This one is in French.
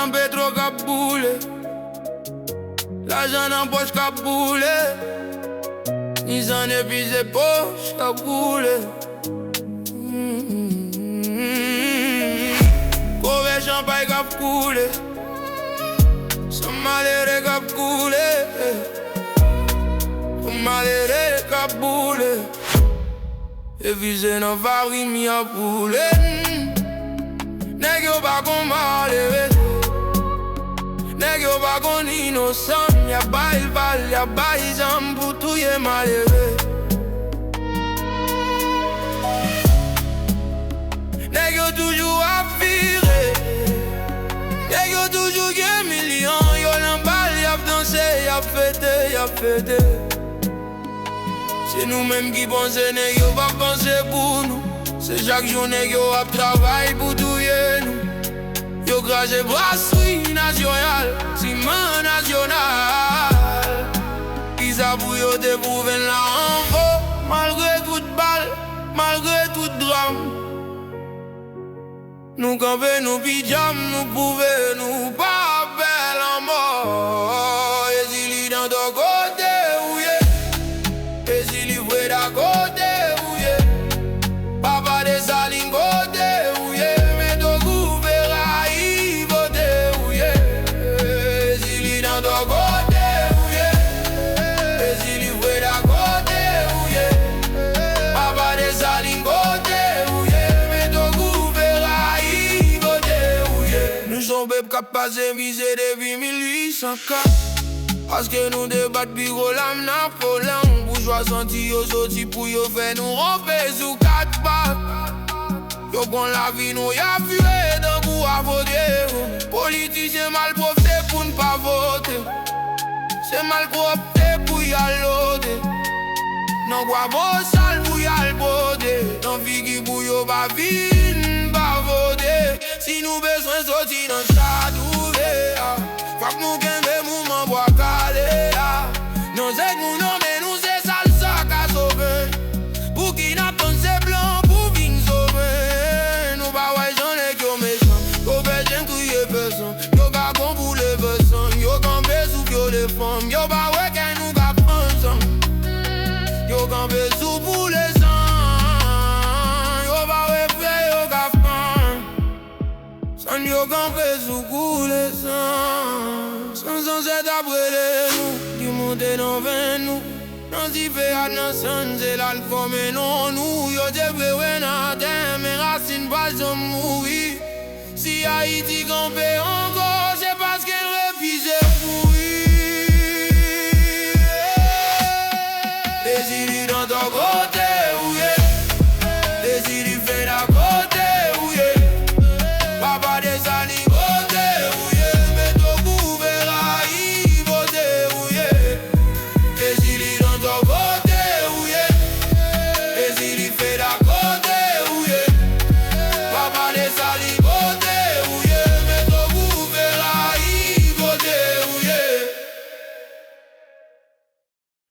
nan pétro kap boule, l'argent nan poche kap boule, ni zan épuisé poche kap boule. Kove champagne kap koule, son malere kap koule, son malere kap boule, épuisé nan vari mi a boule. Nèg yo pa kon malere, nèg yo pa kon innocent. Y'a bay bal, y'a bay jam pou touye malere. Nèg yo toujou a viré, nèg yo toujou gen million. Yo l'embal, y'a dansé, y'a fêté. C'est nous-mêmes qui pensons, nèg yo pa penser pour nous. C'est chaque jour nèg yo ap travail pour touye nous. Yo craché brasserie nationale, ciment national. Qui sa pou yo te prouve la info, malgré toute balle, malgré tout drame. Nous camper, nous pyjam, nous prouver, nous pas belle en mort. Et si li dans ton côté, ou yeah. Et si li vrai d'à côté, ou yeah. Papa de saline côté, ou yeah. Mais ton gouvernail y voté, ou yeah. Et si li dans ton côté, ou yeah. Et si li vrai d'à côté, ou yeah. Papa de saline côté, ou yeah. Mais ton gouvernail y voté, ou yeah. Nous sommes bébés capables de viser depuis 1804. Parce que nous débattons bureau l'âme n'a pas l'âme. Bourgeois senti yo sorti pour yo faire nous romper sous 4 pattes. Yo prend la vie nous y'a fué d'un coup à voter. Politicien mal profité pour ne pas voter. C'est mal profité pour y aller. Non quoi beau sale pour y aller voter. Non figi pour yo pas vine pas voter. Si nous besoin sortir dans chat ouvert. Faut que nous gagnons mouvement bois calé là. Non c'est que nous non mais nous c'est salsa qu'a sauvé. Pour qui n'a pensé blanc pour vin sauver. Nous pas ouais j'en ai qui méchant. Yo besoin crier personne. Yo ka bon pour les personnes. Yo campé sous yo les femmes. Yo pas ouais qu'un nous ka ensemble. Yo campé sous pour les sangs. Yo pas ouais fait yo ka fan. Sans yo campé sous pour les sangs. Sans être après les nous, du monde dans 20 nous. Dans y fait à nos sons, c'est l'alpha mais non nous. Yo te prévé dans terre, mais racines pas de mourir. Si Haïti campé encore.